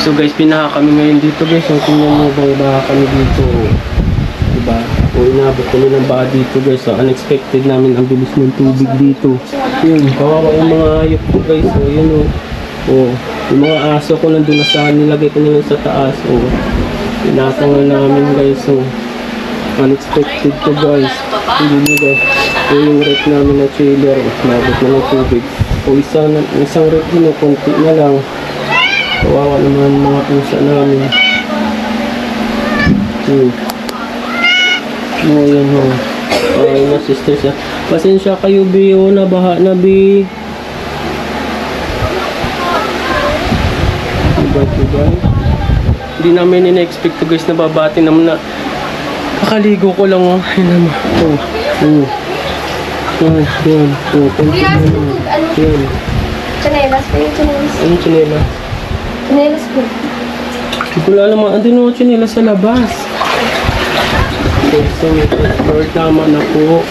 So guys, pinaha kami ngayon dito guys. So tingnan mo bang baha kami dito. Diba? O inabot kami ng baha dito guys. So unexpected namin ang bilis ng tubig dito. Yun, kawawa yung mga hayop ko guys. So yun o. O, yung mga aso ko nandun na sa nilagay ko na lang sa taas. O, pinatangal namin guys. So, unexpected to guys. Hindi nyo guys. So yung rep namin na trailer. Inabot na ng tubig. O isang rep yun o, konti na lang. Kawawa naman mga pusa namin. Yan ho. Ay, nasister siya. Pasensya kayo, B. O, nabaha na, B. Diba? Hindi namin in-expect to guys na babati naman na nakaligo ko lang. Oh. Ayun naman. Yan. Yan. Chanelas pa yung chanelas. Anong chanelas? Chanelas po. Hindi ko alam mga andun ako chanelas sa labas. Okay, so tama na po.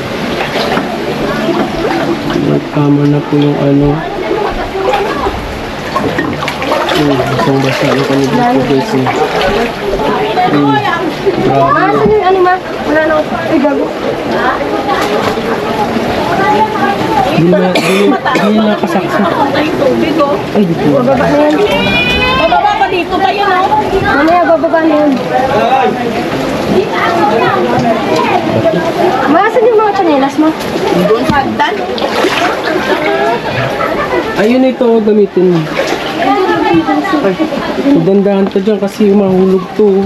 Tama na po yung ano. Isang basa na kami dito guys eh. Grabe. Saan yung ano ma? Wala na ako. Ay, gago. Hindi nakasaksak. Ay, dito. Bababa na yan. Bababa pa dito ba yun, oh? Mamaya, bababa na yan. Saan yung mga chanelas ma? Doon sa hagdan. Ayun ito, gamitin mo. Ay, dandahan ka dyan kasi mahulog to.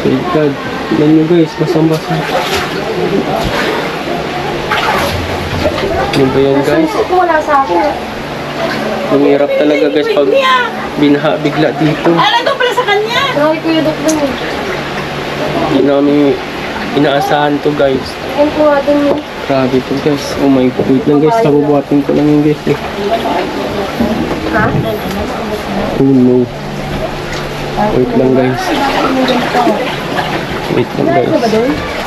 My God. Tignan nyo guys, basang-basa. Ano ba yan guys? Kung wala sa akin. Ang hirap talaga guys pag binaha bigla dito. Alam ko pala sa kanya. Ay, kuya Dok lang eh. Hindi namin inaasahan to guys. Yan po nga dun mo. Grabe to guys. Oh my God. Wait lang guys, nabubuhatin ko lang yung guys eh. Ha? Oh no. Wait lang guys. Wait lang guys.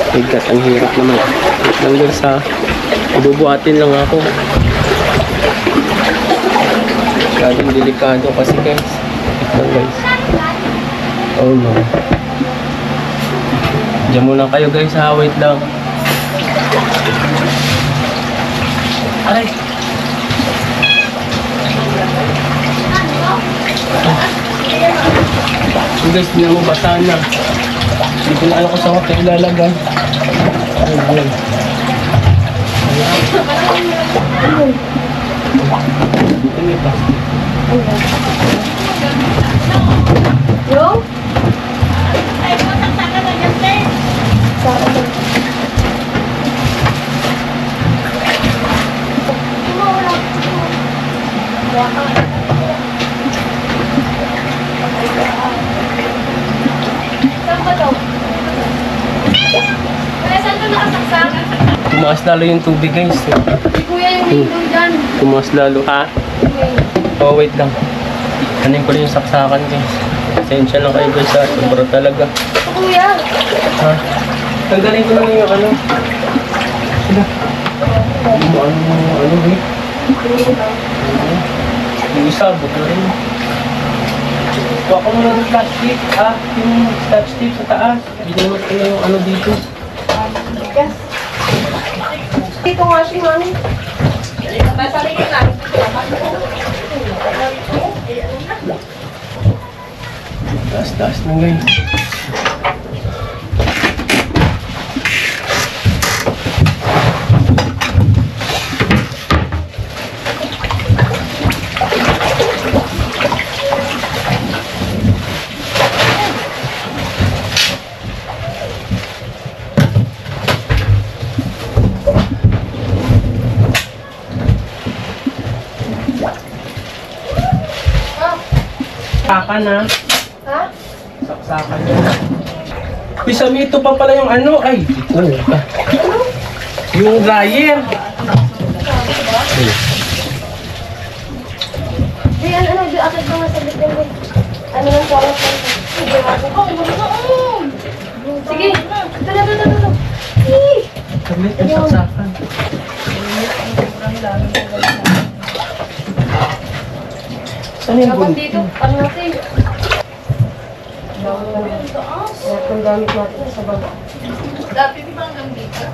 My God, ang hirap naman. Wait lang guys ha. Ibubuhatin lang ako. Masyadong delikado kasi guys. Wait lang guys. Oh no. Diyan muna kayo guys ha. Wait lang. Aray. So guys, hindi na mo basa na. Hindi ko na alam kung saan ko ito ilalagay. Ayun. Dito may plastic. Yung? Ay, putak ka na dyan, Tay. Sa akin. Saan ba daw? Kaya saan doon nakasaksak? Tumaas lalo yung tubig guys. Si kuya yung hindong dyan. Tumaas lalo ha. Oh wait lang. Kanin ko lang yung saksakan guys. Pasensya lang kayo guys ha. Sobra talaga. Si kuya. Ha? Tanggalin ko lang yung ano. Sila. Ano eh. Yung isa, buto rin. Huwag ko muna ng plastic ha. Yung plastic sa taas. Ginamit ko na yung ano dito. Yes. Dito nga siya, mami. Masaligin na. Taas na guys. Saksakan na. Ha? Saksakan na. Pisami, ito pa pala yung ano. Ay, ito. Yung dryer. Di, ano, di, akit ko nga sa bitbin din. Ano lang po ako sa sige. Ito. Saglit yung saksakan. Saan yung Dapat buntot? dito, ano natin? Lahat ng gamit natin sa baba. Dati di ba hanggang dito?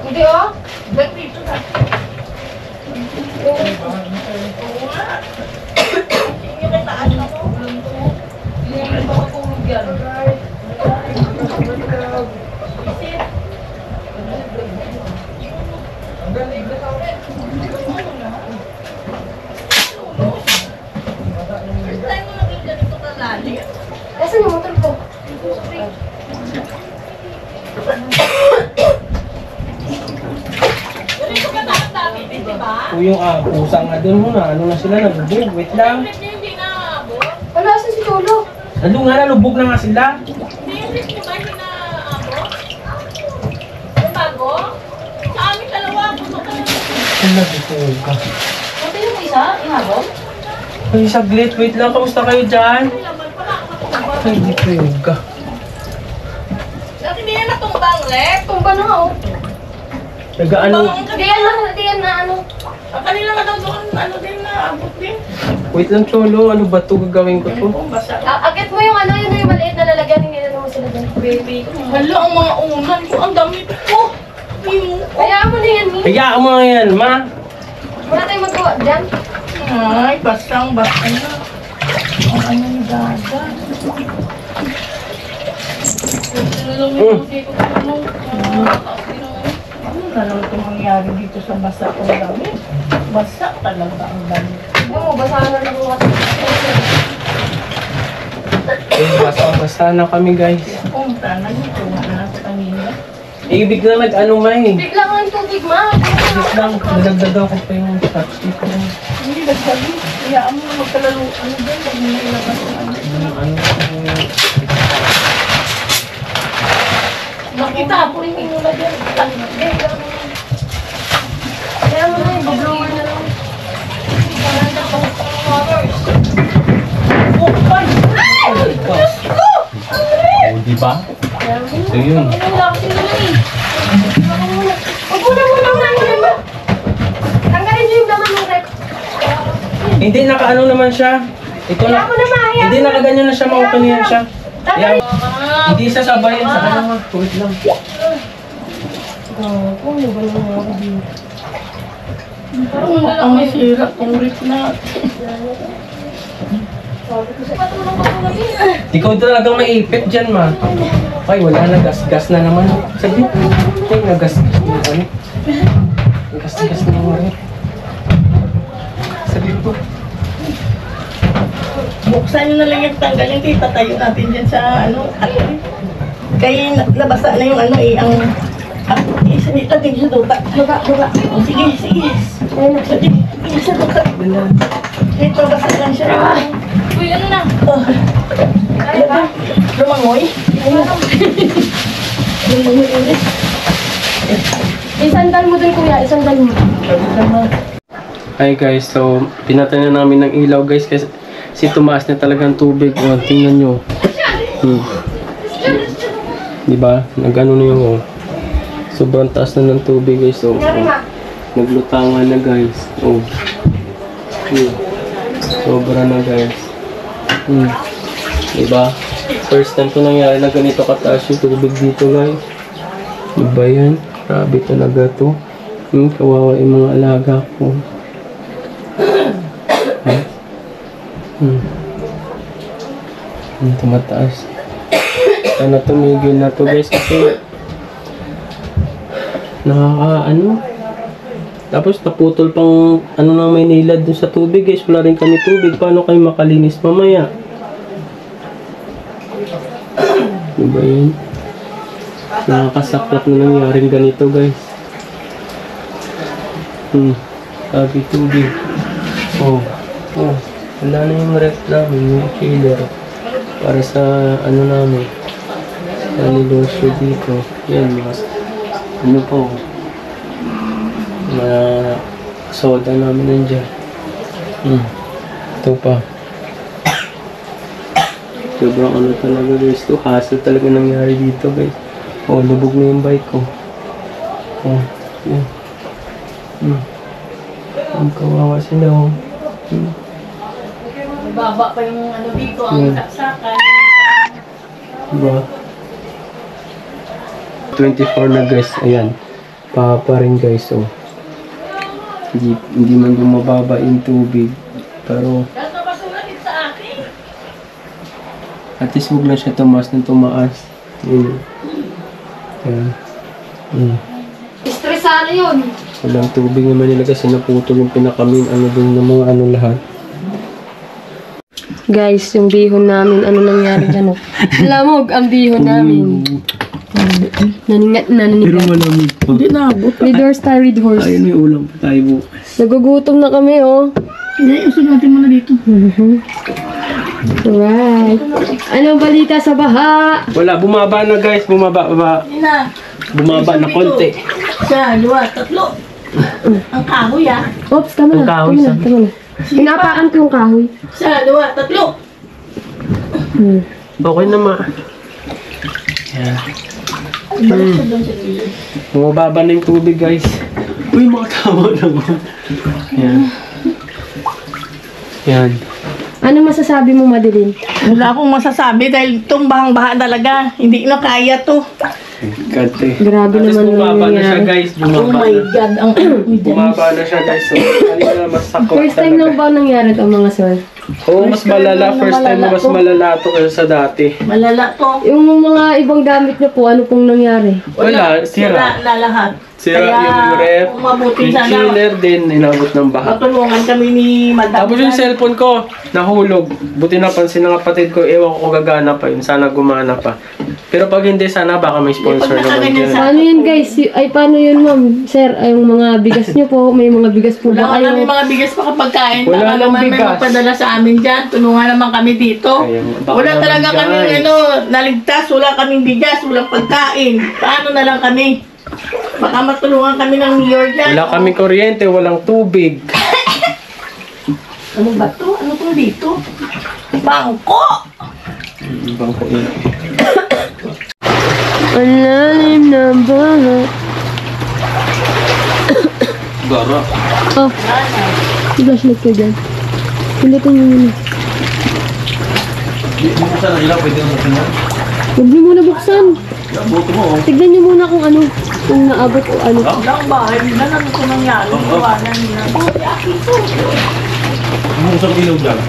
Hindi oh. Ba't dito na? Oo nga. Hindi kay taas na to. Hindi ba matulog yan? Isip. First time mo naging ganito kalalim. Nasaan yung motor ko? Ganito ka taas dati, di ba? O yung pusa nga doon muna. Ano na sila? Nalubog. Wait lang. Ulit niyo hindi naabot. Wala, asan si Lolo? Ano nga, nalubog na nga sila. Hindi yung lift niyo ba hinaabot? Yung bago? Sa amin dalawa, puso ka lang. Ano nagtutulog ka? Buti yung isa, inabot? Ay, saglit. Wait lang. Kamusta kayo dyan? May laman pala, matungba. Ay, di tulog ka. Dati hindi yan natumbang, Rep. Tumba na ako. Nag-ano? Hindi yan na ano. Ang kanila nga daw doon, ano din, naabot din. Wait lang, Cholo. Ano ba ito? Gagawin ko to? Kung basa. Akit mo yung ano, yun yung maliit na lalagyan. Hindi na naman sila dyan. Baby. Hala, ang mga unan ko, ang dami ko. Kaya mo na yan, Mi. Hayaan mo nga yan, ma. Wala tayong magawa dyan. Ay, basang basa na. Ang ano ni Dada. Ano na lang itong mangyari dito sa basa ko dami? Basa talaga ang dami. Ano mo, basahan na lang mga Eh, basa na kami, guys. Punta na dito, wala sa kanina. Ibig na nag-ano, may. biglang ang tubig, Ma. Wait lang. Nadagdaga ko pa yung touch dito. Hindi nagsabi. Kaya mo magkalaro, ano din, pag may ilabas ng ano. Nakita po rin yung nila dyan. Kaya mo na yung bablower na lang. Oh, di ba? So yun. Ano lang, sino na eh. Upo na muna, muna. Tanggalin niyo yung laman ng rep. Hindi, naka-ano naman siya. Ito Kaya na. mo na, Ma. Hindi, nakaganyan na siya. Maupanihan siya. Tanggalin. Hindi siya sabayan sa ano. Wait lang. Ano ba naman ako dito? Parang ang masira kung rip na. Patulong ko po gabi. Ikaw talagang maipit dyan, ma. Ay, wala na. Gas-gas na naman. Sabi, ay, nagas-gas na naman. Nagas-gas na naman. Sabi ko, Buksan nyo na lang yung tanggal yung itatayo natin dyan sa ano. Kaya labasa na yung ano eh, ang isa dito din sa duta. Baba. O sige. Sige, sa duta. Dito, basa lang siya. Uy, ano na? Ano ba? Lumangoy? Lumangoy ulit. Isandal mo dun, kuya. Isandal mo. hi guys, so pinatay na namin ng ilaw guys kasi tumaas na talagang tubig. O, tingnan nyo. Diba? Nag-ano na yung sobrang taas na ng tubig guys. So, naglutangan na guys. Oh. Sobra na guys. Diba? First time ko nangyari na ganito kataas yung tubig dito guys. Diba yan? Grabe talaga to. Kawawa yung mga alaga ko. Tumataas. Sana tumigil na to guys kasi nakaka-ano. Tapos naputol pang ano na may nilad dun sa tubig guys. Wala rin kami tubig. Paano kayo makalinis mamaya? Diba yun? Nakakasaklap na nangyaring ganito guys. Sabi tubig. Oh. Wala na yung ref namin, yung chiller. Para sa ano namin. Sa nilosyo dito. Yan, mas ano po. Mga soda namin nandiyan. Ito pa. Sobrang ano talaga guys. Ito hassle talaga nangyari dito guys. Oh, lubog na yung bike ko. Oh, yan. Ang kawawa sila oh. baba pa yung ano dito, ang saksakan. Diba? 24 na guys, ayan. Pa rin guys, oh. Hindi man bumababa yung tubig. Pero, Gato basura din sa akin. at least huwag na siya tumaas ng tumaas. Yun. Ayan. Estresado yun. Walang tubig naman nila kasi naputol yung pinakamin, ano dun ng mga ano lahat. Guys, yung bihon namin, ano nangyari dyan, oh. Lamog ang bihon namin. Pero Nanigat. malamig pa. Hindi na abot. Red horse tayo, red horse. Ayun, may ulam pa tayo bukas. Nagugutom na kami, oh. Hindi, usog natin muna dito. Alright. Anong balita sa baha? Wala, bumaba na guys, bumaba Hindi na. bumaba na konti. Isa, dua, tatlo. Ang kahoy ah. Oops, tama Ang na. kahoy, Tama na, sabi. tama na. Pinapaan ko yung kahoy. Isa, dua, tatlo. Okay na ma. Yeah. Bumababa na yung tubig guys. Uy, mga tao naman. Yan. Yan. Ano masasabi mo, Madeline? Wala akong masasabi dahil itong bahang-baha talaga. Hindi na kaya to. Kante. Grabe Tapos naman bumaba na siya nangyayari. guys. Oh Bumaba my na. God, ang Bumaba na siya guys. So, kanina mas sakot First time lang ba nangyari ito, mga sir? Oo, mas malala. First time na mas malala to kaysa sa dati. Malala to. Yung mga ibang gamit niyo po, ano pong nangyari? Wala, sira. Na lahat. Sira Kaya, yung ref, kung mabuti yung sana, chiller din, inabot ng baha. matulungan kami ni Madam. Tapos yung cellphone ko, nahulog. Buti napansin ng kapatid ko, ewan ko gagana pa yun. Sana gumana pa. Pero pag hindi, sana baka may sponsor Pag naman nakaganyan yun. sa- Paano yun, guys? Ay, paano yun, ma'am? Sir, ay, yung mga bigas niyo po, may mga bigas po Wala ba ka namin kayo? mga bigas pa kapag kain. Wala Baka nang naman may bigas. magpadala sa amin dyan. Tulungan naman kami dito. Ayun, baka Wala naman, talaga kami guys. naligtas. Wala kaming bigas. Walang pagkain. Paano na lang kami? Baka matulungan kami ng New York dyan. Wala kaming kuryente, walang tubig. Ano ba to? Ano to dito? Bangko! Ibang ko yun. Ang lalim ng baha. Gara. Oh, flashlight ko dyan. Pindutin niyo muna. Huwag niyo muna buksan. Tignan niyo muna kung ano, kung naabot o ano. Walang bahay. Hindi na naman ito nangyari. Iwanan nila. Bakit akin to? Usap ilog lang.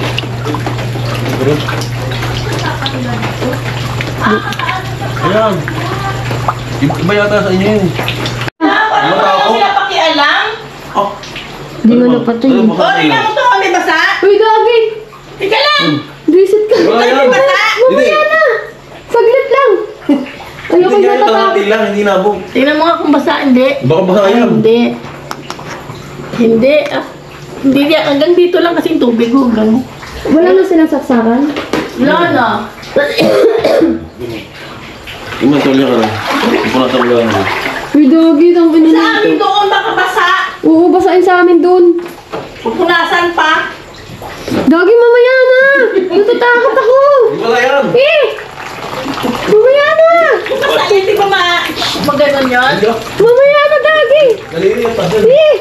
Ayan. Iba yata sa inyo yun. Ano ba sila pakialam? Hindi nga napatay. Ano O, ba tingnan mo to. May basa? Uy, Gagi! Tika lang! Visit ka. Wala yan. Mamaya na! Saglit lang! Ayoko Hindi yan, natatakot. tangati lang, hindi nabog. Tingnan mo nga kung basa. Hindi. Baka baka yan. Hindi. Hindi. Ah, hindi yan. Hanggang dito lang kasi yung tubig. Hanggang. Wala na silang saksakan? Wala na. Iman-tolya ka lang. Ipunatan mo lang. Uy, Gagi, ang Sa pinili. amin doon baka basa. Oo, basahin sa amin dun. Pupunasan pa. Gagi, mamaya na! Natatakot ako! Wala yan. Eh! Mamaya na! Basta hindi pa maganon yun. Mamaya na, Gagi! Daliri yan, pasal. Eh!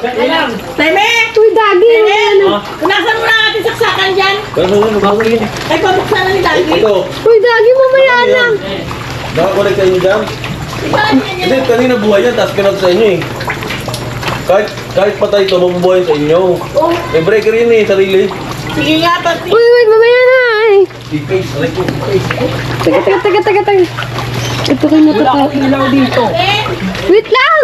Teme! Uy, Gagi! Mamaya na! Punasan mo na natin saksakan dyan. Pero yun. Ay, pabuksan na ni Dagi. Ito. Uy, Gagi, mamaya na! Nakakonect sa inyo dyan. Hindi, kanina buhay yan, tapos pinag sa inyo eh. Kahit patay ito, mabubuhay sa inyo. Oh, May breaker yun eh, sarili. sige nga, pati. Uy, wait, mamaya na! Ay! I-face, aray ko, i-face. Taga. Ito kayo natatakot. Ilaw dito. Eh, Wait lang!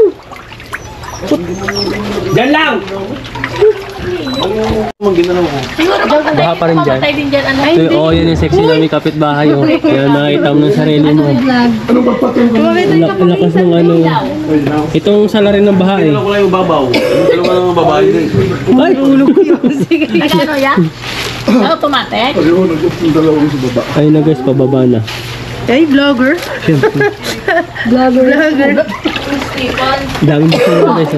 Diyan lang! Anong ginanaw ko? siguro Baha pa rin dyan. Patay din dyan. Ano? Oo, yan yung sexy namin kapitbahay. Oh. Kaya nakita mo ng sarili mo. Ang lakas ng ano. Itong salarin ng baha eh. Dalawa ko lang yung babaw. Dalawa lang yung babae din. Ay, ulog ko yun. Ay, ano yan? Automatic? Ay na guys, pababa na. Ay, vlogger. Siyempre. Vlogger. Dami na sila guys.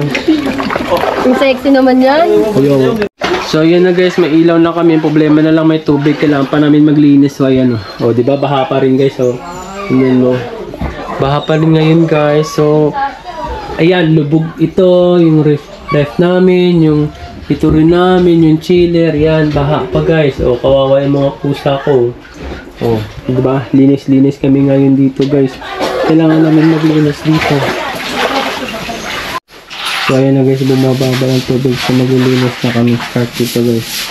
Ang sexy naman yan. Ayun. So yun na guys, may ilaw na kami. Problema na lang may tubig. Kailangan pa namin maglinis. So ayan o. O diba, baha pa rin guys. So, yun o. Baha pa rin ngayon guys. So, ayan, lubog ito. Yung ref namin. Yung Ito rin namin yung chiller. Yan, baha pa guys. O, kawawa yung mga pusa ko. O, diba? Linis-linis kami ngayon dito guys. Kailangan namin maglinis dito. So, ayan na guys. Bumababa ng tubig. So, maglilinis na kami. Start dito guys.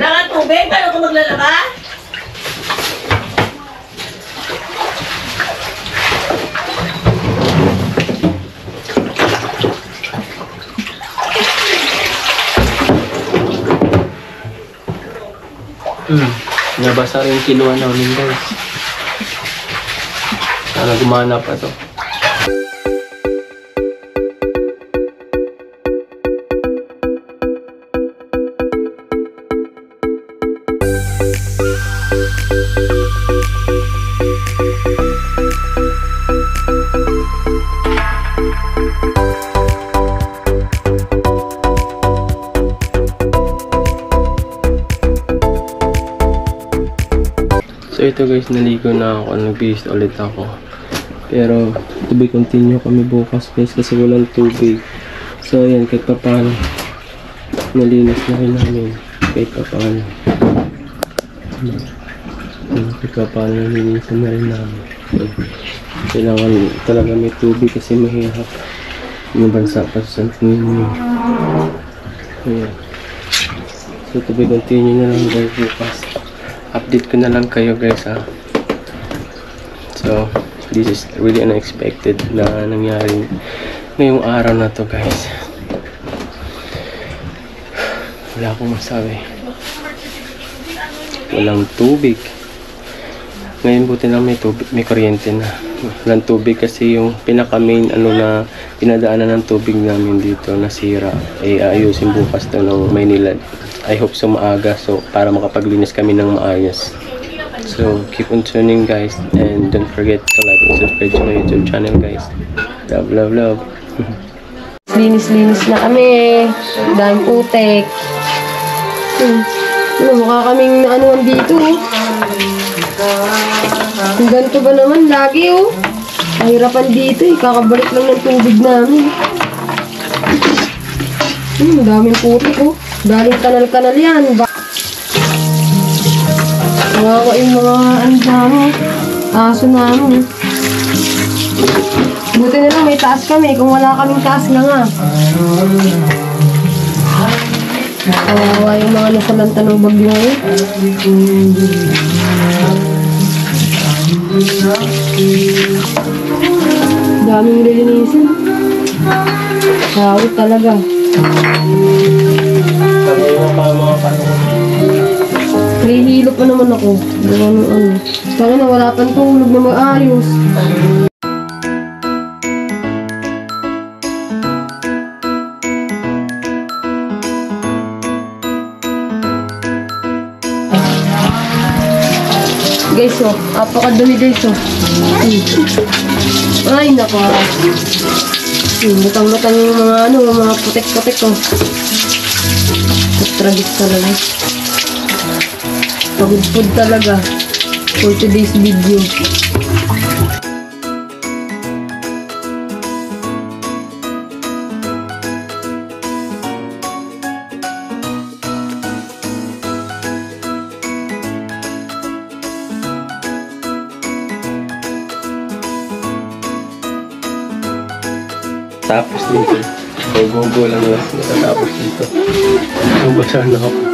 Wala nga tubig? Paano ko maglalaba? Nabasa rin yung kinuha namin guys. Sana gumana pa to. So ito guys, naligo na ako, nagbihis ulit ako. Pero to be continue kami bukas guys kasi walang tubig. So ayan, kahit pa paano nalinis na rin namin. Kahit pa paano. Kahit pa paano nalinisan na rin namin. So, kailangan talaga may tubig kasi mahirap yung bansa pa sa Santo. Ayan. So to be continue na lang guys bukas. Update ko na lang kayo guys ha. So this is really unexpected na nangyari ngayong araw na to guys. Wala akong masabi. Walang tubig. Ngayon buti na may tubig, may kuryente na. Walang tubig kasi yung pinaka main ano na pinadaanan ng tubig namin dito nasira. Ayusin bukas to ng Maynila. I hope so maaga so para makapaglinis kami ng maayos. So keep on tuning guys and don't forget to like and subscribe to my YouTube channel guys. Love, love, love. Linis-linis na kami. Daming putek. Mukha kaming anuan dito. Kung ganito ba naman lagi oh. Mahirapan dito eh. Kakabalik lang ng tubig namin. Daming putek oh. Galing kanal-kanal yan. Wawa yung mga aso namin. Buti na lang may taas kami. Kung wala kaming taas na nga. Wawa yung mga nasalanta ng bagyo ngayon. Daming lilinisin. Kawit talaga. Nahihilo pa naman ako. Sana na wala pang tulog na maayos. Guys, oh. Apakadami guys, oh. Ay, nako. Lutang-lutang yung mga putek-putek, oh. Tragis talaga. Pagod talaga for today's video. Tapos dito. Go lang lang. Tapos dito. Nabasa na ako.